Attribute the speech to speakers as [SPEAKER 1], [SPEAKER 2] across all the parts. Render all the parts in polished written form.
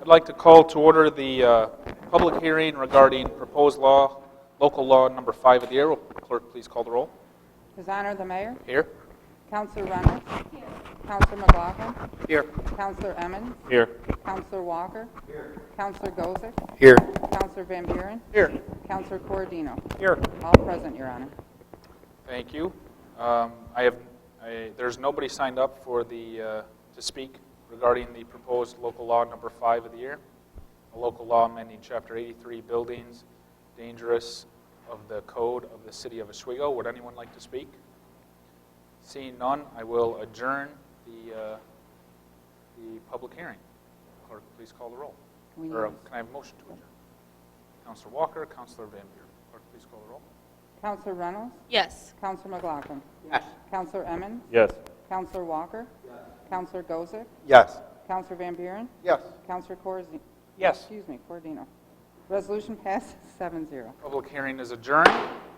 [SPEAKER 1] I'd like to call to order the public hearing regarding proposed law, local law number 5 of the year. Will clerk please call the roll?
[SPEAKER 2] His Honor the Mayor.
[SPEAKER 1] Here.
[SPEAKER 2] Councilor Reynolds. Here. Councilor McLaughlin.
[SPEAKER 1] Here.
[SPEAKER 2] Councilor Emmons.
[SPEAKER 1] Here.
[SPEAKER 2] Councilor Walker. Here. Councilor Gozick.
[SPEAKER 1] Here.
[SPEAKER 2] Councilor Van Buren.
[SPEAKER 1] Here.
[SPEAKER 2] Councilor Corradino.
[SPEAKER 1] Here.
[SPEAKER 2] All present, Your Honor.
[SPEAKER 1] Thank you. There's nobody signed up for the to speak regarding the proposed local law number 5 of the year, a local law amending Chapter 83 buildings dangerous of the Code of the City of Oswego. Would anyone like to speak? Seeing none, I will adjourn the public hearing. Clerk, please call the roll. Can I have a motion to adjourn? Councilor Walker, Councilor Van Buren. Clerk, please call the roll.
[SPEAKER 2] Councilor Reynolds.
[SPEAKER 3] Yes.
[SPEAKER 2] Councilor McLaughlin.
[SPEAKER 1] Yes.
[SPEAKER 2] Councilor Emmons.
[SPEAKER 1] Yes.
[SPEAKER 2] Councilor Walker. Yes. Councilor Gozick.
[SPEAKER 1] Yes.
[SPEAKER 2] Councilor Van Buren.
[SPEAKER 1] Yes.
[SPEAKER 2] Councilor
[SPEAKER 1] Yes.
[SPEAKER 2] Corradino. Resolution passes 7-0.
[SPEAKER 1] Public hearing is adjourned.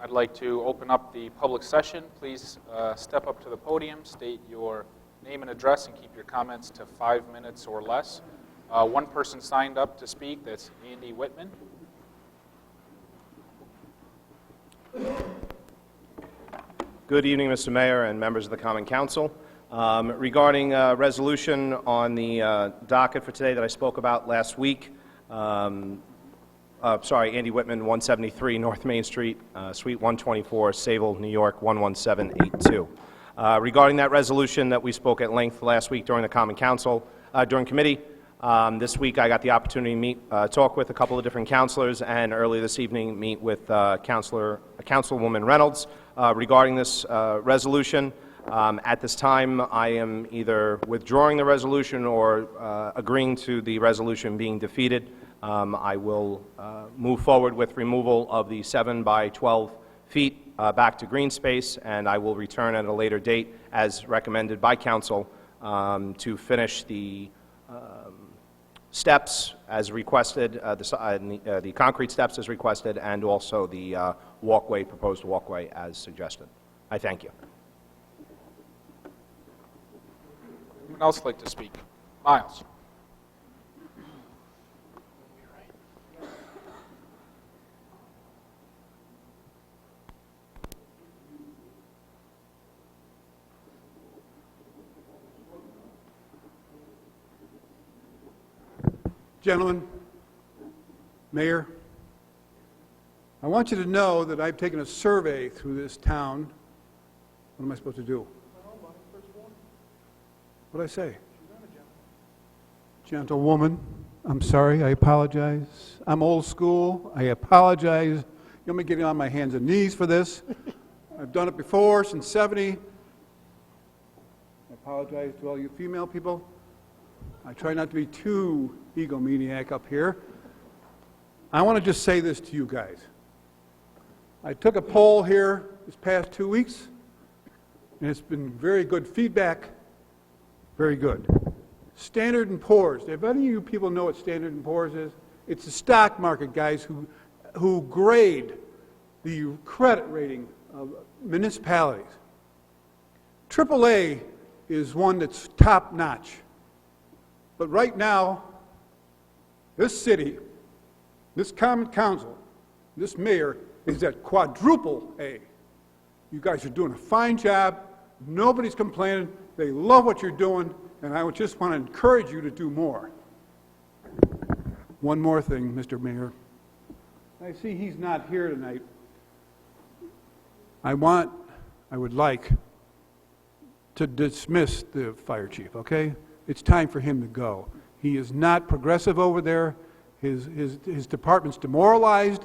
[SPEAKER 1] I'd like to open up the public session. Please step up to the podium, state your name and address, and keep your comments to 5 minutes or less. One person signed up to speak. That's Andy Whitman.
[SPEAKER 4] Good evening, Mr. Mayor and members of the Common Council. Regarding a resolution on the docket for today that I spoke about last week, Andy Whitman, 173 North Main Street, Suite 124, Sayville, New York, 11782. Regarding that resolution that we spoke at length last week during the Common Council, during committee, this week I got the opportunity to talk with a couple of different councilors, and early this evening meet with Councilwoman Reynolds regarding this resolution. At this time, I am either withdrawing the resolution or agreeing to the resolution being defeated. I will move forward with removal of the 7 by 12 feet back to green space, and I will return at a later date as recommended by council to finish the steps as requested, the concrete steps as requested, and also the proposed walkway as suggested. I thank you.
[SPEAKER 1] Anyone else like to speak? Miles.
[SPEAKER 5] Gentlemen, Mayor, I want you to know that I've taken a survey through this town. What am I supposed to do? What did I say? Gentlewoman, I'm sorry, I apologize. I'm old school, I apologize. You want me getting on my hands and knees for this? I've done it before, since 70. I apologize to all you female people. I try not to be too egomaniac up here. I want to just say this to you guys. I took a poll here this past 2 weeks, and it's been very good feedback. Very good. Standard & Poor's. If any of you people know what Standard & Poor's is, it's the stock market guys who grade the credit rating of municipalities. AAA is one that's top notch. But right now, this city, this Common Council, this mayor is at quadruple A. You guys are doing a fine job. Nobody's complaining. They love what you're doing, and I would just want to encourage you to do more. One more thing, Mr. Mayor. I see he's not here tonight. I would like to dismiss the fire chief, okay? It's time for him to go. He is not progressive over there. His department's demoralized.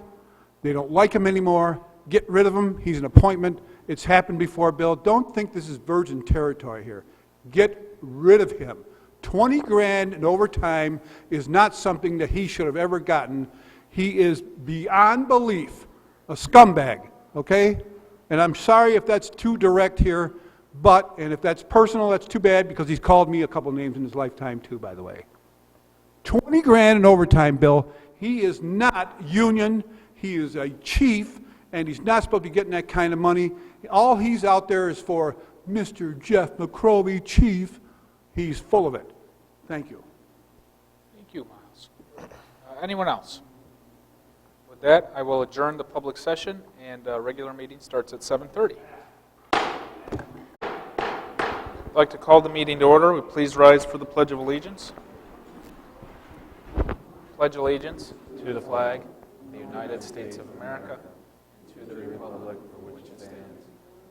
[SPEAKER 5] They don't like him anymore. Get rid of him. He's an appointment. It's happened before, Bill. Don't think this is virgin territory here. Get rid of him. 20 grand in overtime is not something that he should have ever gotten. He is beyond belief a scumbag, okay? And I'm sorry if that's too direct here, and if that's personal, that's too bad, because he's called me a couple names in his lifetime too, by the way. 20 grand in overtime, Bill. He is not union. He is a chief, and he's not supposed to be getting that kind of money. All he's out there is for Mr. Jeff McCrovey, chief. He's full of it. Thank you.
[SPEAKER 1] Thank you, Miles. Anyone else? With that, I will adjourn the public session, and regular meeting starts at 7:30. I'd like to call the meeting to order. Would please rise for the Pledge of Allegiance. Pledge allegiance to the flag of the United States of America, and to the republic for which it stands,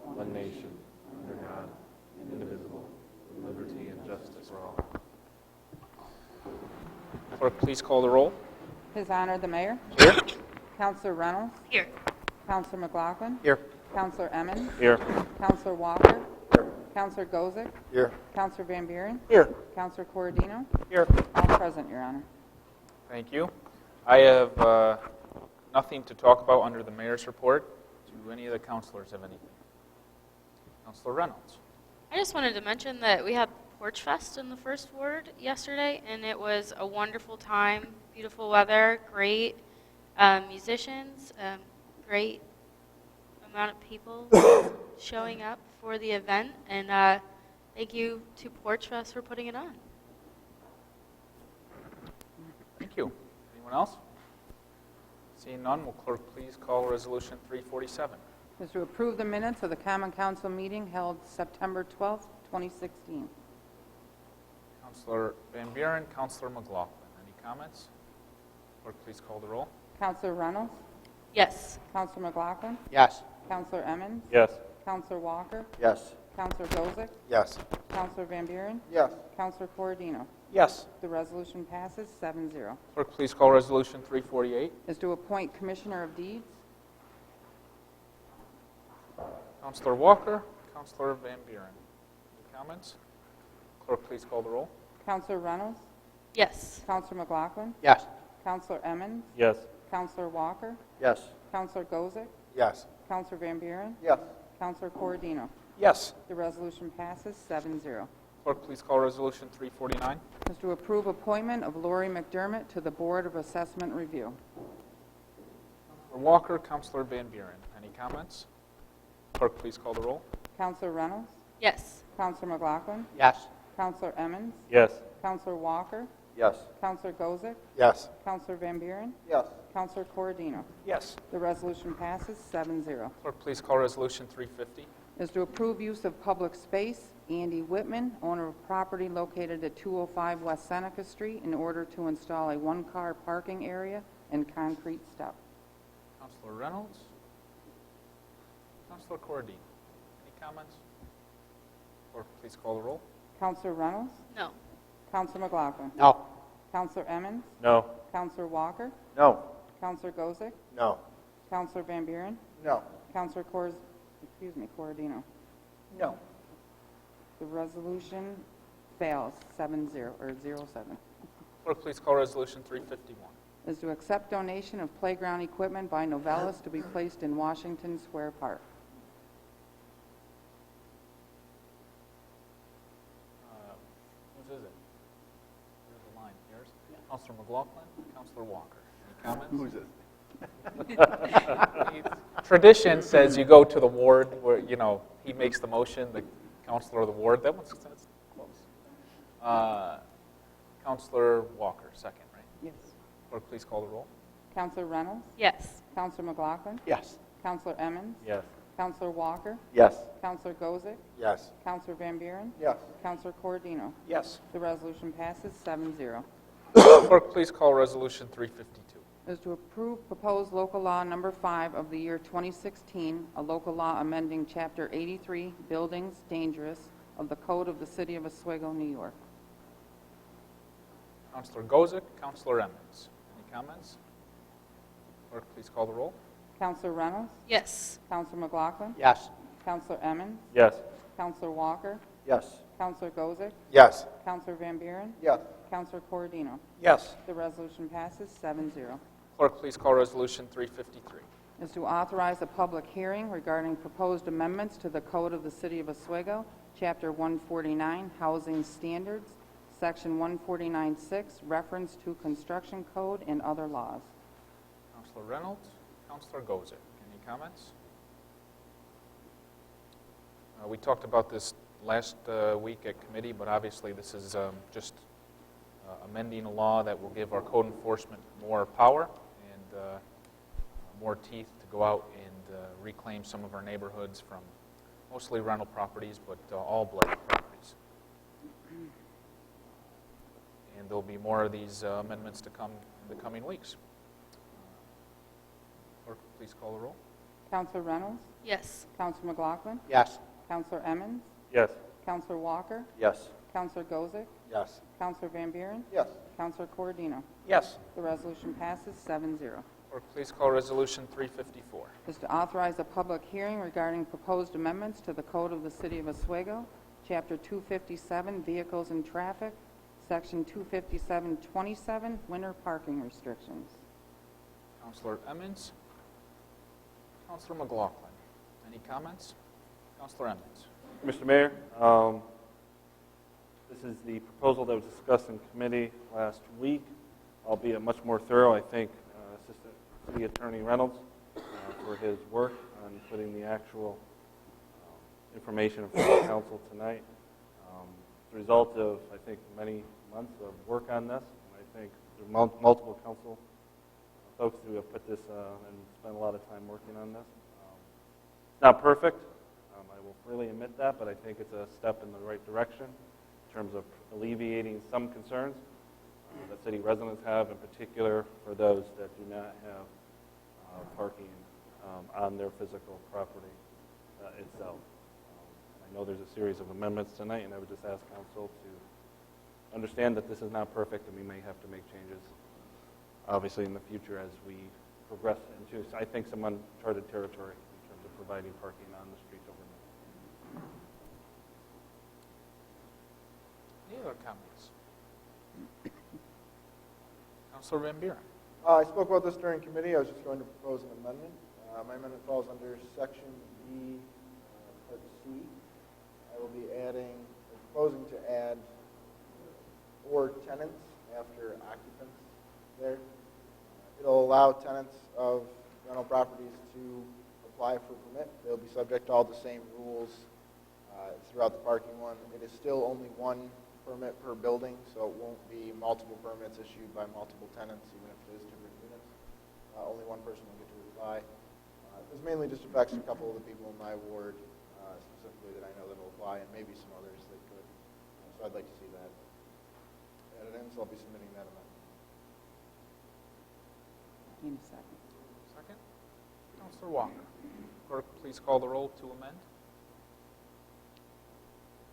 [SPEAKER 1] one nation, under God, indivisible, with liberty and justice for all. Clerk, please call the roll.
[SPEAKER 2] His Honor the Mayor.
[SPEAKER 1] Here.
[SPEAKER 2] Counselor Reynolds.
[SPEAKER 3] Here.
[SPEAKER 2] Counselor McLaughlin.
[SPEAKER 4] Here.
[SPEAKER 2] Counselor Emmons.
[SPEAKER 1] Here.
[SPEAKER 2] Counselor Walker. Counselor Gozick.
[SPEAKER 4] Here.
[SPEAKER 2] Counselor Van Buren.
[SPEAKER 1] Here.
[SPEAKER 2] Counselor Corradino.
[SPEAKER 1] Here.
[SPEAKER 2] All present, Your Honor.
[SPEAKER 1] Thank you. I have nothing to talk about under the mayor's report. Do any of the councilors have anything? Councilor Reynolds.
[SPEAKER 3] I just wanted to mention that we had Porch Fest in the First Ward yesterday, and it was a wonderful time. Beautiful weather, great musicians, great amount of people showing up for the event, and thank you to Porch Fest for putting it on.
[SPEAKER 1] Thank you. Anyone else? Seeing none, will clerk please call Resolution 347?
[SPEAKER 2] Is to approve the minutes of the Common Council meeting held September 12th, 2016.
[SPEAKER 1] Councilor Van Buren, Councilor McLaughlin. Any comments? Clerk, please call the roll.
[SPEAKER 2] Counselor Reynolds.
[SPEAKER 3] Yes.
[SPEAKER 2] Counselor McLaughlin.
[SPEAKER 4] Yes.
[SPEAKER 2] Counselor Emmons.
[SPEAKER 1] Yes.
[SPEAKER 2] Counselor Walker.
[SPEAKER 4] Yes.
[SPEAKER 2] Counselor Gozick.
[SPEAKER 4] Yes.
[SPEAKER 2] Counselor Van Buren.
[SPEAKER 4] Yes.
[SPEAKER 2] Counselor Corradino.
[SPEAKER 1] Yes.
[SPEAKER 2] The resolution passes 7-0.
[SPEAKER 1] Clerk, please call Resolution 348.
[SPEAKER 2] Is to appoint Commissioner of Deeds.
[SPEAKER 1] Councilor Walker, Councilor Van Buren. Any comments? Clerk, please call the roll.
[SPEAKER 2] Counselor Reynolds.
[SPEAKER 3] Yes.
[SPEAKER 2] Counselor McLaughlin.
[SPEAKER 4] Yes.
[SPEAKER 2] Counselor Emmons.
[SPEAKER 1] Yes.
[SPEAKER 2] Counselor Walker.
[SPEAKER 4] Yes.
[SPEAKER 2] Counselor Gozick.
[SPEAKER 4] Yes.
[SPEAKER 2] Counselor Van Buren.
[SPEAKER 4] Yes.
[SPEAKER 2] Counselor Corradino.
[SPEAKER 1] Yes.
[SPEAKER 2] The resolution passes 7-0.
[SPEAKER 1] Clerk, please call Resolution 349.
[SPEAKER 2] Is to approve appointment of Lori McDermott to the Board of Assessment Review.
[SPEAKER 1] Councilor Walker, Councilor Van Buren. Any comments? Clerk, please call the roll.
[SPEAKER 2] Counselor Reynolds.
[SPEAKER 3] Yes.
[SPEAKER 2] Counselor McLaughlin.
[SPEAKER 4] Yes.
[SPEAKER 2] Counselor Emmons.
[SPEAKER 1] Yes.
[SPEAKER 2] Counselor Walker.
[SPEAKER 4] Yes.
[SPEAKER 2] Counselor Gozick.
[SPEAKER 4] Yes.
[SPEAKER 2] Counselor Van Buren.
[SPEAKER 4] Yes.
[SPEAKER 2] Counselor Corradino.
[SPEAKER 1] Yes.
[SPEAKER 2] The resolution passes 7-0.
[SPEAKER 1] Clerk, please call Resolution 350.
[SPEAKER 2] Is to approve use of public space, Andy Whitman, owner of property located at 205 West Seneca Street, in order to install a one-car parking area and concrete step.
[SPEAKER 1] Councilor Reynolds. Councilor Corradino. Any comments? Clerk, please call the roll.
[SPEAKER 2] Counselor Reynolds.
[SPEAKER 3] No.
[SPEAKER 2] Counselor McLaughlin.
[SPEAKER 4] No.
[SPEAKER 2] Counselor Emmons.
[SPEAKER 1] No.
[SPEAKER 2] Counselor Walker.
[SPEAKER 4] No.
[SPEAKER 2] Counselor Gozick.
[SPEAKER 4] No.
[SPEAKER 2] Counselor Van Buren.
[SPEAKER 4] No.
[SPEAKER 2] Counselor Corradino.
[SPEAKER 1] No.
[SPEAKER 2] The resolution fails 7-0 or 0-7.
[SPEAKER 1] Clerk, please call Resolution 351.
[SPEAKER 2] Is to accept donation of playground equipment by Novellis to be placed in Washington Square Park.
[SPEAKER 1] Whose is it? Where's the line? Yours? Councilor McLaughlin, Councilor Walker. Any comments?
[SPEAKER 4] Who's it?
[SPEAKER 1] Tradition says you go to the ward where, he makes the motion, the councilor of the ward. That's close. Councilor Walker, second, right?
[SPEAKER 2] Yes.
[SPEAKER 1] Clerk, please call the roll.
[SPEAKER 2] Counselor Reynolds.
[SPEAKER 3] Yes.
[SPEAKER 2] Counselor McLaughlin.
[SPEAKER 4] Yes.
[SPEAKER 2] Counselor Emmons.
[SPEAKER 1] Yes.
[SPEAKER 2] Counselor Walker.
[SPEAKER 4] Yes.
[SPEAKER 2] Counselor Gozick.
[SPEAKER 4] Yes.
[SPEAKER 2] Counselor Van Buren.
[SPEAKER 4] Yes.
[SPEAKER 2] Counselor Corradino.
[SPEAKER 1] Yes.
[SPEAKER 2] The resolution passes 7-0.
[SPEAKER 1] Clerk, please call Resolution 352.
[SPEAKER 2] Is to approve proposed local law number 5 of the year 2016, a local law amending Chapter 83, Buildings Dangerous, of the Code of the City of Oswego, New York.
[SPEAKER 1] Councilor Gozick, Councilor Emmons. Any comments? Clerk, please call the roll.
[SPEAKER 2] Counselor Reynolds.
[SPEAKER 3] Yes.
[SPEAKER 2] Counselor McLaughlin.
[SPEAKER 4] Yes.
[SPEAKER 2] Counselor Emmons.
[SPEAKER 1] Yes.
[SPEAKER 2] Counselor Walker.
[SPEAKER 4] Yes.
[SPEAKER 2] Counselor Gozick.
[SPEAKER 4] Yes.
[SPEAKER 2] Counselor Van Buren.
[SPEAKER 4] Yes.
[SPEAKER 2] Counselor Corradino.
[SPEAKER 4] Yes.
[SPEAKER 2] The resolution passes 7-0.
[SPEAKER 1] Clerk, please call Resolution 353.
[SPEAKER 2] Is to authorize a public hearing regarding proposed amendments to the Code of the City of Oswego, Chapter 149, Housing Standards, Section 149.6, reference to construction code and other laws.
[SPEAKER 1] Councilor Reynolds, Councilor Gozick. Any comments? We talked about this last week at committee, but obviously this is just amending a law that will give our code enforcement more power and more teeth to go out and reclaim some of our neighborhoods from mostly rental properties, but all blighted properties. And there'll be more of these amendments to come in the coming weeks. Clerk, please call the roll.
[SPEAKER 2] Counselor Reynolds?
[SPEAKER 3] Yes.
[SPEAKER 2] Counselor McLaughlin?
[SPEAKER 6] Yes.
[SPEAKER 2] Counselor Emmons?
[SPEAKER 6] Yes.
[SPEAKER 2] Counselor Walker?
[SPEAKER 6] Yes.
[SPEAKER 2] Counselor Gozick?
[SPEAKER 6] Yes.
[SPEAKER 2] Counselor Van Buren?
[SPEAKER 6] Yes.
[SPEAKER 2] Counselor Corodino?
[SPEAKER 6] Yes.
[SPEAKER 2] The resolution passes 7-0.
[SPEAKER 1] Clerk, please call Resolution 354.
[SPEAKER 2] Is to authorize a public hearing regarding proposed amendments to the Code of the City of Oswego, Chapter 257, Vehicles and Traffic, Section 257-27, Winter Parking Restrictions.
[SPEAKER 1] Counselor Emmons. Counselor McLaughlin. Any comments? Counselor Emmons.
[SPEAKER 7] Mr. Mayor, this is the proposal that was discussed in committee last week, albeit much more thorough. I thank Assistant City Attorney Reynolds for his work on putting the actual information in front of the council tonight. It's a result of, I think, many months of work on this, and I think there are multiple council folks who have put this and spent a lot of time working on this. It's not perfect. I will freely admit that, but I think it's a step in the right direction in terms of alleviating some concerns that city residents have, in particular for those that do not have parking on their physical property itself. I know there's a series of amendments tonight, and I would just ask council to understand that this is not perfect, and we may have to make changes, obviously, in the future as we progress into, I think, some uncharted territory in terms of providing parking on the streets overnight.
[SPEAKER 1] Any other comments? Counselor Van Buren.
[SPEAKER 6] I spoke about this during committee. I was just going to propose an amendment. My amendment falls under Section B, Part C. I will be proposing to add or tenants after occupants there. It'll allow tenants of rental properties to apply for a permit. They'll be subject to all the same rules throughout the parking one. It is still only one permit per building, so it won't be multiple permits issued by multiple tenants, even if it is different units. Only one person will get to apply. This mainly just affects a couple of the people in my ward, specifically that I know that will apply, and maybe some others that could. So I'd like to see that added in, so I'll be submitting that amendment.
[SPEAKER 2] Need a second.
[SPEAKER 1] Second. Counselor Walker. Clerk, please call the roll to amend.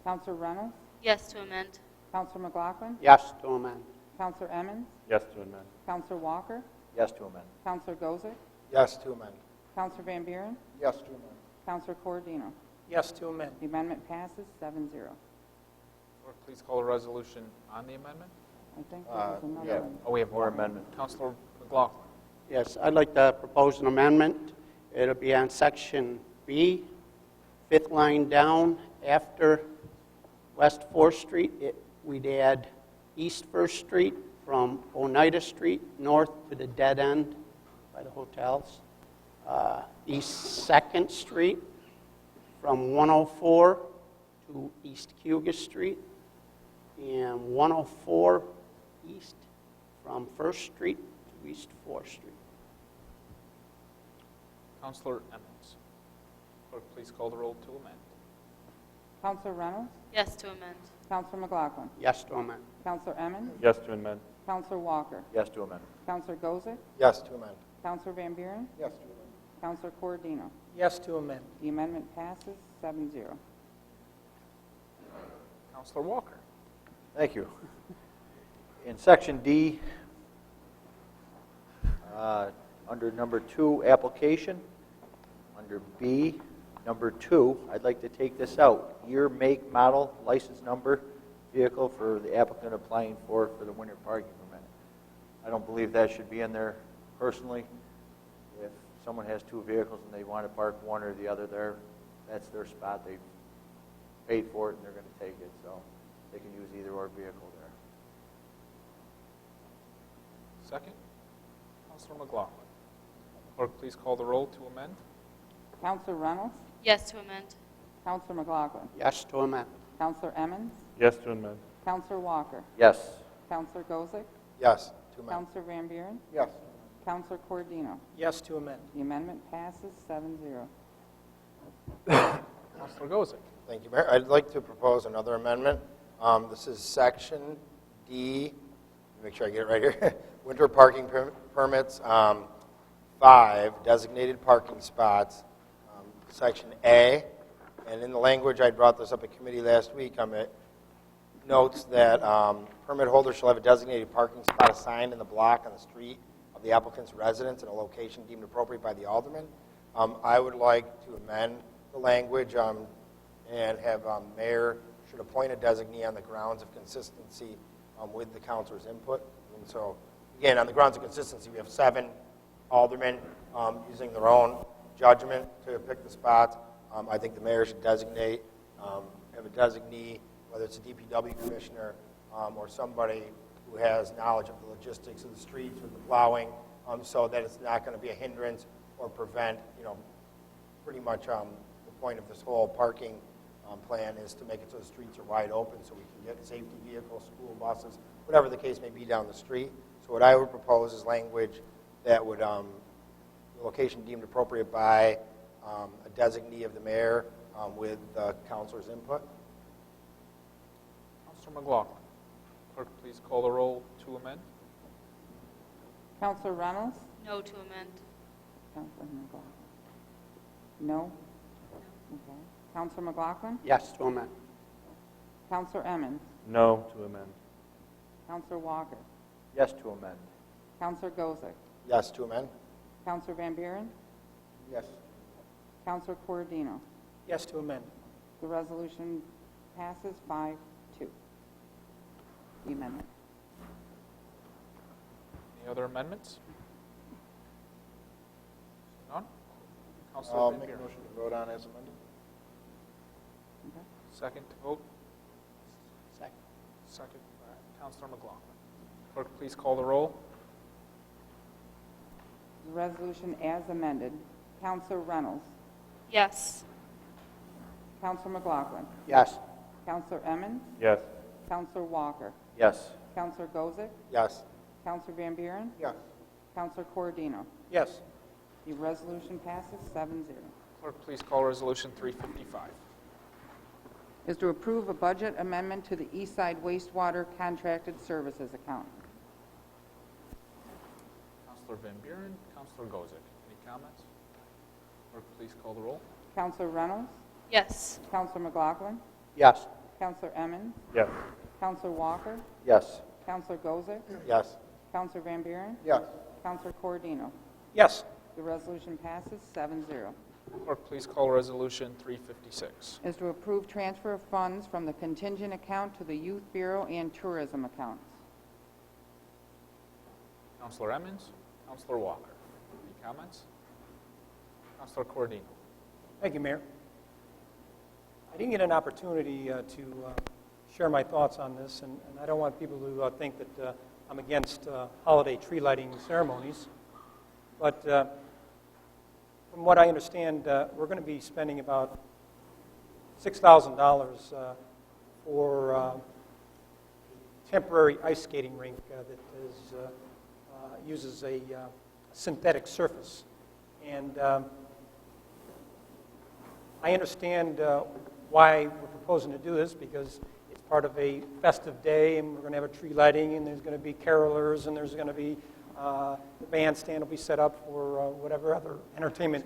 [SPEAKER 2] Counselor Reynolds?
[SPEAKER 3] Yes to amend.
[SPEAKER 2] Counselor McLaughlin?
[SPEAKER 6] Yes to amend.
[SPEAKER 2] Counselor Emmons?
[SPEAKER 7] Yes to amend.
[SPEAKER 2] Counselor Walker?
[SPEAKER 6] Yes to amend.
[SPEAKER 2] Counselor Gozick?
[SPEAKER 6] Yes to amend.
[SPEAKER 2] Counselor Van Buren?
[SPEAKER 6] Yes to amend.
[SPEAKER 2] Counselor Corodino?
[SPEAKER 6] Yes to amend.
[SPEAKER 2] The amendment passes 7-0.
[SPEAKER 1] Clerk, please call a resolution on the amendment.
[SPEAKER 2] I think there was another
[SPEAKER 6] yeah.
[SPEAKER 2] one.
[SPEAKER 1] Oh, we have more amendment. Counselor McLaughlin.
[SPEAKER 8] Yes, I'd like to propose an amendment. It'll be on Section B, fifth line down, after West 4th Street. We'd add East 1st Street from Oneida Street north to the dead end by the hotels. East 2nd Street from 104 to East Cuga Street, and 104 east from 1st Street to East 4th Street.
[SPEAKER 1] Counselor Emmons. Clerk, please call the roll to amend.
[SPEAKER 2] Counselor Reynolds?
[SPEAKER 3] Yes to amend.
[SPEAKER 2] Counselor McLaughlin?
[SPEAKER 8] Yes to amend.
[SPEAKER 2] Counselor Emmons?
[SPEAKER 7] Yes to amend.
[SPEAKER 2] Counselor Walker?
[SPEAKER 6] Yes to amend.
[SPEAKER 2] Counselor Gozick?
[SPEAKER 6] Yes to amend.
[SPEAKER 2] Counselor Van Buren?
[SPEAKER 6] Yes to amend.
[SPEAKER 2] Counselor Corodino?
[SPEAKER 6] Yes to amend.
[SPEAKER 2] The amendment passes 7-0.
[SPEAKER 1] Counselor Walker.
[SPEAKER 9] Thank you. In Section D, under number 2, application, under B, number 2, I'd like to take this out. Year, make, model, license number, vehicle for the applicant applying for the winter parking permit. I don't believe that should be in there personally. If someone has 2 vehicles and they want to park one or the other there, that's their spot. They've paid for it and they're going to take it, so they can use either or vehicle there.
[SPEAKER 1] Second. Counselor McLaughlin. Clerk, please call the roll to amend.
[SPEAKER 2] Counselor Reynolds?
[SPEAKER 3] Yes to amend.
[SPEAKER 2] Counselor McLaughlin?
[SPEAKER 8] Yes to amend.
[SPEAKER 2] Counselor Emmons?
[SPEAKER 7] Yes to amend.
[SPEAKER 2] Counselor Walker?
[SPEAKER 9] Yes.
[SPEAKER 2] Counselor Gozick?
[SPEAKER 6] Yes, to amend.
[SPEAKER 2] Counselor Van Buren?
[SPEAKER 6] Yes.
[SPEAKER 2] Counselor Cordino?
[SPEAKER 8] Yes to amend.
[SPEAKER 2] The amendment passes 7-0.
[SPEAKER 1] Counselor Gozick.
[SPEAKER 6] Thank you, Mayor. I'd like to propose another amendment. This is section D, make sure I get it right here. Winter parking permits, 5, designated parking spots, section A. And in the language, I brought this up at committee last week, it notes that permit holders shall have a designated parking spot assigned in the block on the street of the applicant's residence in a location deemed appropriate by the alderman. I would like to amend the language and have mayor should appoint a designee on the grounds of consistency with the councilor's input. And so, again, on the grounds of consistency, we have 7 aldermen using their own judgment to pick the spots. I think the mayor should designate, have a designee, whether it's a DPW commissioner or somebody who has knowledge of the logistics of the streets or the plowing, so that it's not going to be a hindrance or prevent, pretty much the point of this whole parking plan is to make it so the streets are wide open so we can get safety vehicles, school buses, whatever the case may be down the street. So what I would propose is language that would, the location deemed appropriate by a designee of the mayor with the councilor's input.
[SPEAKER 1] Counselor McLaughlin. Clerk, please call the roll to amend.
[SPEAKER 2] Counselor Reynolds?
[SPEAKER 3] No to amend.
[SPEAKER 2] Counselor McLaughlin? No? Okay. Counselor McLaughlin?
[SPEAKER 8] Yes to amend.
[SPEAKER 2] Counselor Emmons?
[SPEAKER 7] No to amend.
[SPEAKER 2] Counselor Walker?
[SPEAKER 9] Yes to amend.
[SPEAKER 2] Counselor Gozick?
[SPEAKER 6] Yes to amend?
[SPEAKER 2] Counselor Van Buren?
[SPEAKER 6] Yes.
[SPEAKER 2] Counselor Cordino?
[SPEAKER 8] Yes to amend.
[SPEAKER 2] The resolution passes 5-2. The amendment.
[SPEAKER 1] Any other amendments? None?
[SPEAKER 6] I'll
[SPEAKER 1] Counselor Van
[SPEAKER 6] make a
[SPEAKER 1] Buren.
[SPEAKER 6] motion to vote on as amended.
[SPEAKER 2] Okay.
[SPEAKER 1] Second to vote.
[SPEAKER 8] Second.
[SPEAKER 1] Second by Counselor McLaughlin. Clerk, please call the roll.
[SPEAKER 2] The resolution as amended. Counselor Reynolds?
[SPEAKER 3] Yes.
[SPEAKER 2] Counselor McLaughlin?
[SPEAKER 8] Yes.
[SPEAKER 2] Counselor Emmons?
[SPEAKER 7] Yes.
[SPEAKER 2] Counselor Walker?
[SPEAKER 9] Yes.
[SPEAKER 2] Counselor Gozick?
[SPEAKER 6] Yes.
[SPEAKER 2] Counselor Van Buren?
[SPEAKER 6] Yes.
[SPEAKER 2] Counselor Cordino?
[SPEAKER 8] Yes.
[SPEAKER 2] The resolution passes 7-0.
[SPEAKER 1] Clerk, please call Resolution 355.
[SPEAKER 2] Is to approve a budget amendment to the Eastside Wastewater Contracted Services account.
[SPEAKER 1] Counselor Van Buren, Counselor Gozick. Any comments? Clerk, please call the roll.
[SPEAKER 2] Counselor Reynolds?
[SPEAKER 3] Yes.
[SPEAKER 2] Counselor McLaughlin?
[SPEAKER 8] Yes.
[SPEAKER 2] Counselor Emmons?
[SPEAKER 7] Yes.
[SPEAKER 2] Counselor Walker?
[SPEAKER 9] Yes.
[SPEAKER 2] Counselor Gozick?
[SPEAKER 6] Yes.
[SPEAKER 2] Counselor Van Buren?
[SPEAKER 6] Yes.
[SPEAKER 2] Counselor Cordino?
[SPEAKER 8] Yes.
[SPEAKER 2] The resolution passes 7-0.
[SPEAKER 1] Clerk, please call Resolution 356.
[SPEAKER 2] Is to approve transfer of funds from the contingent account to the Youth Bureau and Tourism accounts.
[SPEAKER 1] Counselor Emmons, Counselor Walker. Any comments? Counselor Cordino.
[SPEAKER 10] Thank you, Mayor. I didn't get an opportunity to share my thoughts on this, and I don't want people to think that I'm against holiday tree lighting ceremonies. But from what I understand, we're going to be spending about $6,000 for a temporary ice skating rink that uses a synthetic surface. And I understand why we're proposing to do this, because it's part of a festive day, and we're going to have a tree lighting, and there's going to be carolers, and there's going to be the bandstand will be set up for whatever other entertainment.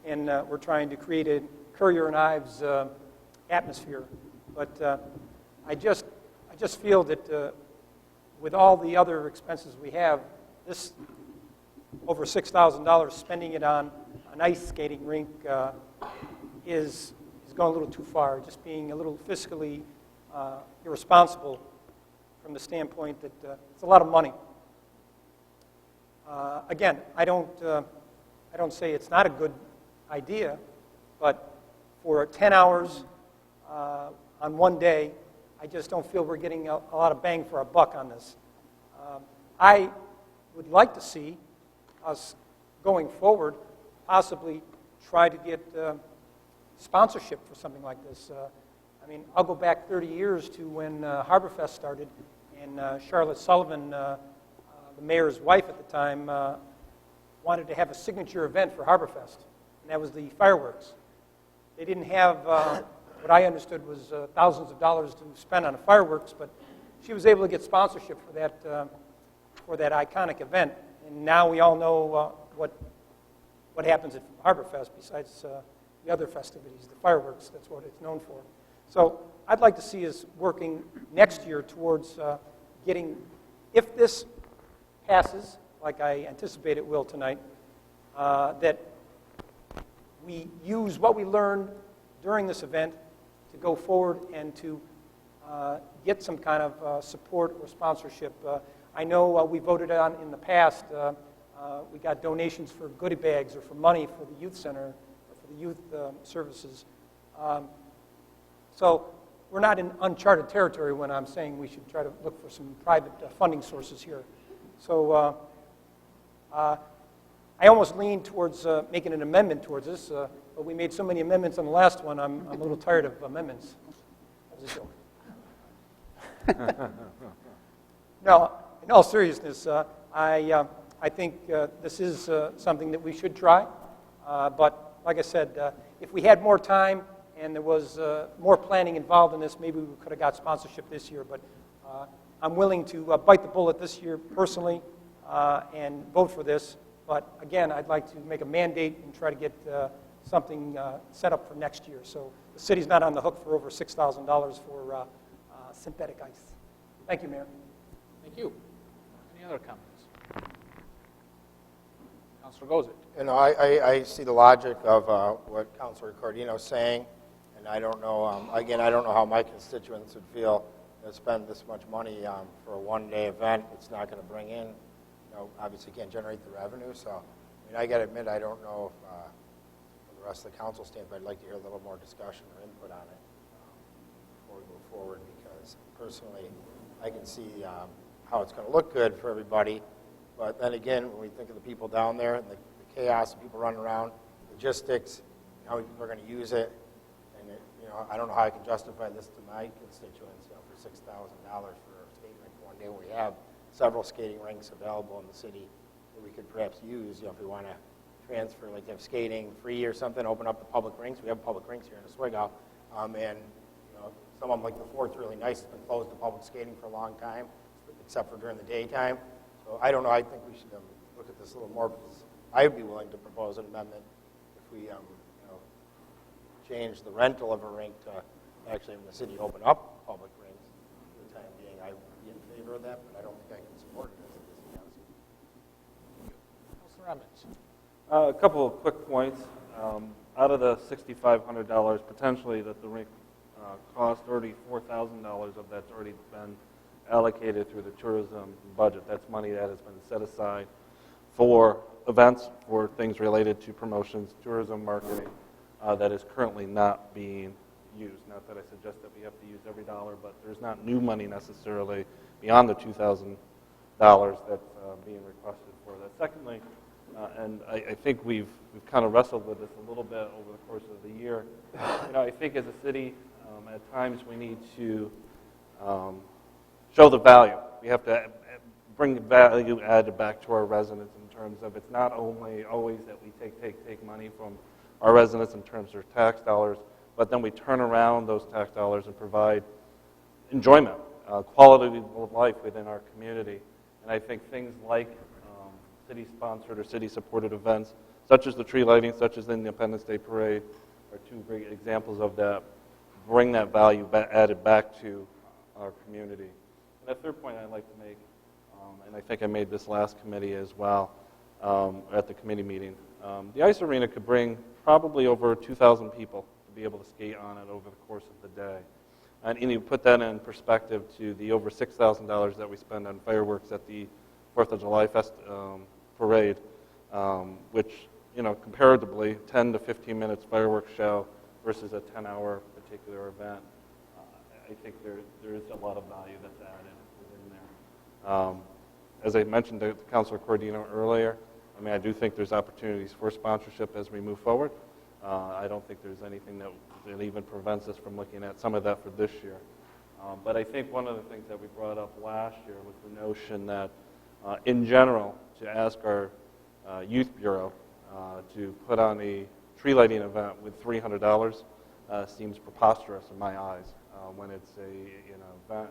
[SPEAKER 10] And we're trying to create a Currier and Ives atmosphere. But I just feel that with all the other expenses we have, this over $6,000, spending it on an ice skating rink is going a little too far, just being a little fiscally irresponsible from the standpoint that it's a lot of money. Again, I don't say it's not a good idea, but for 10 hours on one day, I just don't feel we're getting a lot of bang for our buck on this. I would like to see us going forward possibly try to get sponsorship for something like this. I mean, I'll go back 30 years to when HarborFest started, and Charlotte Sullivan, the mayor's wife at the time, wanted to have a signature event for Harborfest, and that was the fireworks. They didn't have what I understood was thousands of dollars to spend on the fireworks, but she was able to get sponsorship for that iconic event. And now we all know what happens at Harborfest besides the other festivities, the fireworks. That's what it's known for. So I'd like to see us working next year towards getting, if this passes, like I anticipate it will tonight, that we use what we learned during this event to go forward and to get some kind of support or sponsorship. I know we voted on in the past, we got donations for goodie bags or for money for the youth center or for the youth services. So we're not in uncharted territory when I'm saying we should try to look for some private funding sources here. So I almost leaned towards making an amendment towards this, but we made so many amendments on the last one, I'm a little tired of amendments. That was a joke. No, in all seriousness, I think this is something that we should try. But like I said, if we had more time and there was more planning involved in this, maybe we could have got sponsorship this year. But I'm willing to bite the bullet this year personally and vote for this. But again, I'd like to make a mandate and try to get something set up for next year. So the city's not on the hook for over $6,000 for synthetic ice. Thank you, Mayor.
[SPEAKER 1] Thank you. Any other comments? Councilor Gozick.
[SPEAKER 6] You know, I see the logic of what Councilor Cordino is saying, and I don't know, again, I don't know how my constituents would feel to spend this much money for a one-day event. It's not going to bring in, obviously can't generate the revenue. So, I mean, I got to admit, I don't know if from the rest of the council stands, but I'd like to hear a little more discussion or input on it before we move forward, because personally, I can see how it's going to look good for everybody. But then again, when we think of the people down there and the chaos of people running around, logistics, how we're going to use it, and I don't know how I can justify this to my constituents, for $6,000 for a skating rink one day when we have several skating rinks available in the city that we could perhaps use, if we want to transfer, like have skating free or something, open up the public rinks. We have public rinks here in Oswego, and some of them, like the Fort's really nice. It's been closed to public skating for a long time, except for during the daytime. So I don't know. I think we should look at this a little more, because I'd be willing to propose an amendment if we change the rental of a rink to actually having the city open up public rinks for the time being. I would be in favor of that, but I don't think I can support it as it is.
[SPEAKER 1] Councilor Emmons.
[SPEAKER 7] A couple of quick points. Out of the $6,500 potentially that the rink cost, already $4,000 of that's already been allocated through the tourism budget. That's money that has been set aside for events, for things related to promotions, tourism, marketing, that is currently not being used. Not that I suggest that we have to use every dollar, but there's not new money necessarily beyond the $2,000 that's being requested for that. Secondly, and I think we've kind of wrestled with this a little bit over the course of the year. I think as a city, at times we need to show the value. We have to bring the value added back to our residents in terms of it's not only always that we take money from our residents in terms of tax dollars, but then we turn around those tax dollars and provide enjoyment, quality of life within our community. And I think things like city-sponsored or city-supported events, such as the tree lighting, such as the Independence Day Parade, are two great examples of that. Bring that value added back to our community. And a third point I'd like to make, and I think I made this last committee as well, at the committee meeting. The ice arena could bring probably over 2,000 people to be able to skate on it over the course of the day. And you put that in perspective to the over $6,000 that we spend on fireworks at the 4th of July parade, which, comparatively, 10 to 15 minutes fireworks show versus a 10-hour particular event. I think there is a lot of value that's added within there. As I mentioned to Councilor Cordino earlier, I do think there's opportunities for sponsorship as we move forward. I don't think there's anything that even prevents us from looking at some of that for this year. But I think one of the things that we brought up last year was the notion that, in general, to ask our youth bureau to put on a tree lighting event with $300 seems preposterous in my eyes when it's an event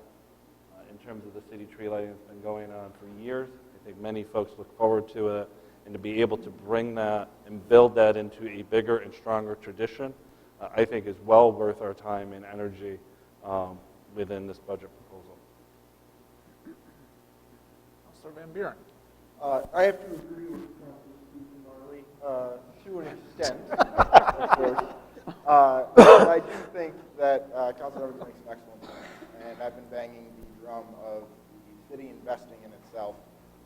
[SPEAKER 7] in terms of the city tree lighting that's been going on for years. I think many folks look forward to it, and to be able to bring that and build that into a bigger and stronger tradition, I think is well worth our time and energy within this budget proposal.
[SPEAKER 1] Councilor Van Buren.
[SPEAKER 6] I have to agree with Councilor Stephen Marley to an extent, of course. But I do think that Councilor Evans makes an excellent point, and I've been banging the drum of the city investing in itself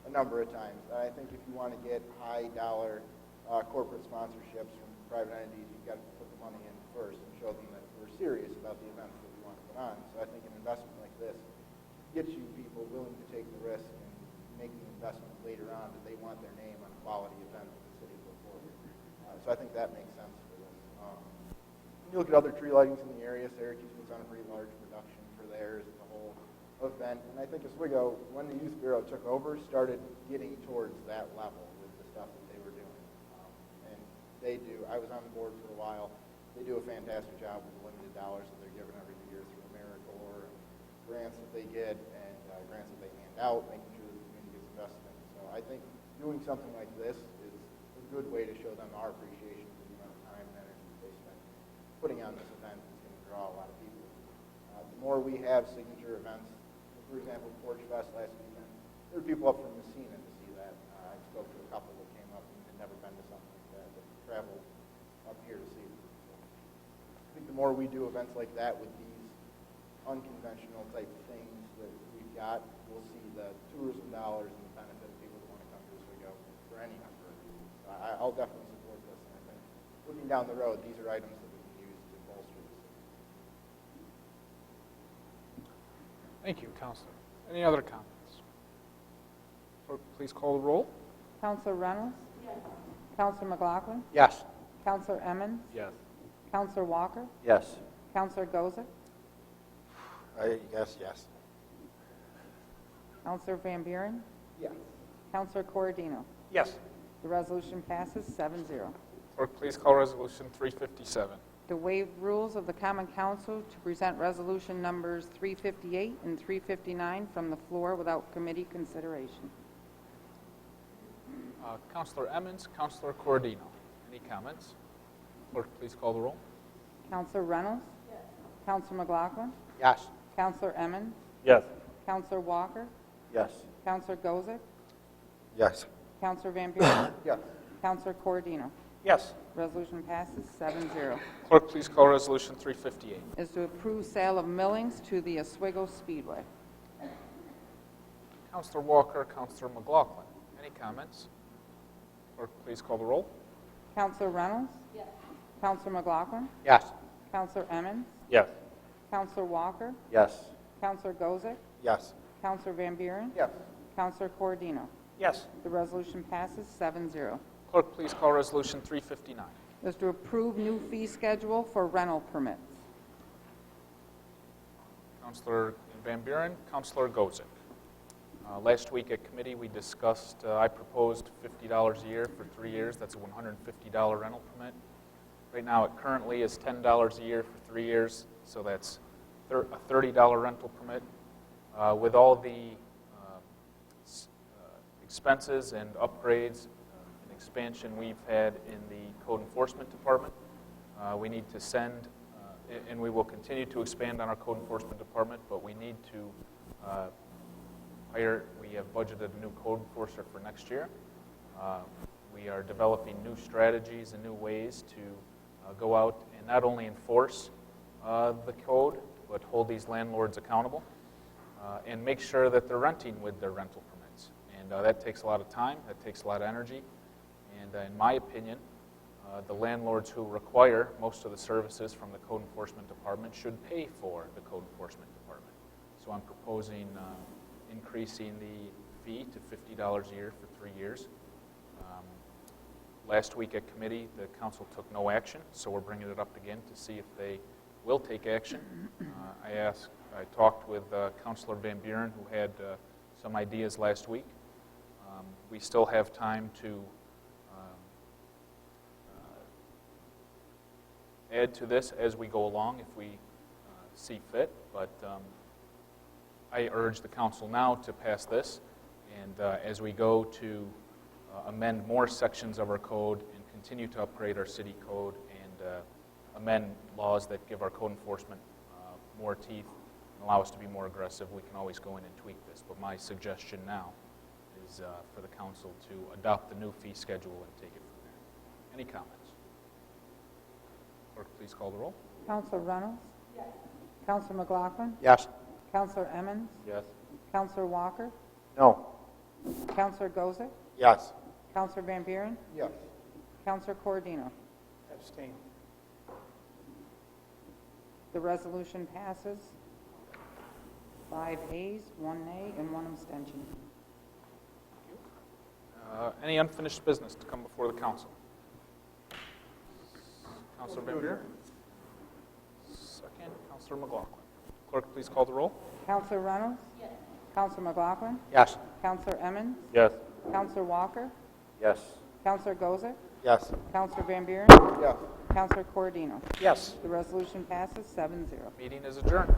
[SPEAKER 6] a number of times. I think if you want to get high-dollar corporate sponsorships from private entities, you've got to put the money in first and show them that we're serious about the events that we want to put on. So I think an investment like this gets you people willing to take the risk and make the investment later on that they want their name on a quality event that the city put forward. So I think that makes sense for this. When you look at other tree lightings in the area, Syracuse puts on a pretty large production for theirs as a whole event. And I think Oswego, when the Youth Bureau took over, started getting towards that level with the stuff that they were doing. And they do. I was on the board for a while. They do a fantastic job with the limited dollars that they're given every year through AmeriCorps and grants that they get and grants that they hand out, making sure that the community gets invested in. So I think doing something like this is a good way to show them our appreciation for the amount of time and energy that they spend putting on this event. Is going to draw a lot of people. The more we have signature events, for example, Porch Fest last weekend, there were people up from Messina to see that. I spoke to a couple that came up and had never been to something like that, that traveled up here to see it. So I think the more we do events like that with these unconventional type things that we've got, we'll see the tourism dollars and the benefit of people that want to come to Oswego for any number of reasons. So I'll definitely support this, and I think looking down the road, these are items that we can use to bolster the city.
[SPEAKER 1] Thank you, Councilor. Any other comments? Clerk, please call the roll.
[SPEAKER 2] Councilor Reynolds? Yes. Councilor McLaughlin?
[SPEAKER 8] Yes.
[SPEAKER 2] Councilor Emmons?
[SPEAKER 7] Yes.
[SPEAKER 2] Councilor Walker?
[SPEAKER 9] Yes.
[SPEAKER 2] Councilor Gozick?
[SPEAKER 6] Yes.
[SPEAKER 2] Councilor Van Buren?
[SPEAKER 6] Yes.
[SPEAKER 2] Councilor Corradino?
[SPEAKER 10] Yes.
[SPEAKER 2] The resolution passes 7-0.
[SPEAKER 1] Clerk, please call Resolution 357.
[SPEAKER 2] To waive rules of the Common Council to present resolution numbers 358 and 359 from the floor without committee consideration.
[SPEAKER 1] Councilor Emmons, Councilor Corradino. Any comments? Clerk, please call the roll.
[SPEAKER 2] Councilor Reynolds? Yes. Councilor McLaughlin?
[SPEAKER 8] Yes.
[SPEAKER 2] Councilor Emmons?
[SPEAKER 7] Yes.
[SPEAKER 2] Councilor Walker?
[SPEAKER 9] Yes.
[SPEAKER 2] Councilor Gozick?
[SPEAKER 6] Yes.
[SPEAKER 2] Councilor Van Buren?
[SPEAKER 6] Yes.
[SPEAKER 2] Councilor Corradino?
[SPEAKER 10] Yes.
[SPEAKER 2] Resolution passes 7-0.
[SPEAKER 1] Clerk, please call Resolution 358.
[SPEAKER 2] Is to approve sale of millings to the Oswego Speedway.
[SPEAKER 1] Councilor Walker, Councilor McLaughlin. Any comments? Clerk, please call the roll.
[SPEAKER 2] Councilor Reynolds? Yes. Councilor McLaughlin?
[SPEAKER 8] Yes.
[SPEAKER 2] Councilor Emmons?
[SPEAKER 7] Yes.
[SPEAKER 2] Councilor Walker?
[SPEAKER 9] Yes.
[SPEAKER 2] Councilor Gozick?
[SPEAKER 6] Yes.
[SPEAKER 2] Councilor Van Buren?
[SPEAKER 6] Yes.
[SPEAKER 2] Councilor Corradino?
[SPEAKER 10] Yes.
[SPEAKER 2] The resolution passes 7-0.
[SPEAKER 1] Clerk, please call Resolution 359.
[SPEAKER 2] Is to approve new fee schedule for rental permits.
[SPEAKER 1] Councilor Van Buren, Councilor Gozick. Last week at committee, we discussed, I proposed $50 a year for 3 years. That's a $150 rental permit. Right now, it currently is $10 a year for 3 years, so that's a $30 rental permit. With all the expenses and upgrades and expansion we've had in the code enforcement department, we need to send, and we will continue to expand on our code enforcement department, but we need to we have budgeted a new code enforcer for next year. We are developing new strategies and new ways to go out and not only enforce the code, but hold these landlords accountable and make sure that they're renting with their rental permits. And that takes a lot of time, that takes a lot of energy, and in my opinion, the landlords who require most of the services from the code enforcement department should pay for the code enforcement department. So I'm proposing increasing the fee to $50 a year for 3 years. Last week at committee, the council took no action, so we're bringing it up again to see if they will take action. I asked I talked with Councilor Van Buren, who had some ideas last week. We still have time to add to this as we go along if we see fit, but I urge the council now to pass this, and as we go to amend more sections of our code and continue to upgrade our city code and amend laws that give our code enforcement more teeth and allow us to be more aggressive, we can always go in and tweak this. But my suggestion now is for the council to adopt the new fee schedule and take it from there. Any comments? Clerk, please call the roll.
[SPEAKER 2] Counselor Reynolds? Yes. Counselor McLaughlin?
[SPEAKER 8] Yes.
[SPEAKER 2] Counselor Emmons?
[SPEAKER 7] Yes.
[SPEAKER 2] Counselor Walker?
[SPEAKER 9] No.
[SPEAKER 2] Counselor Gozick?
[SPEAKER 8] Yes.
[SPEAKER 2] Counselor Van Buren?
[SPEAKER 6] Yes.
[SPEAKER 2] Counselor Cordino?
[SPEAKER 10] Abstain.
[SPEAKER 2] The resolution passes. 5 ayes, 1 nay, and 1 abstention.
[SPEAKER 1] Any unfinished business to come before the council? Councilor Van Buren? Second, Councilor McLaughlin. Clerk, please call the roll.
[SPEAKER 2] Counselor Reynolds? Yes. Counselor McLaughlin?
[SPEAKER 8] Yes.
[SPEAKER 2] Counselor Emmons?
[SPEAKER 7] Yes.
[SPEAKER 2] Counselor Walker?
[SPEAKER 9] Yes.
[SPEAKER 2] Counselor Gozick?
[SPEAKER 8] Yes.
[SPEAKER 2] Counselor Van Buren?
[SPEAKER 6] Yes.
[SPEAKER 2] Counselor Cordino?
[SPEAKER 10] Yes.
[SPEAKER 2] The resolution passes 7-0.
[SPEAKER 1] Meeting is adjourned.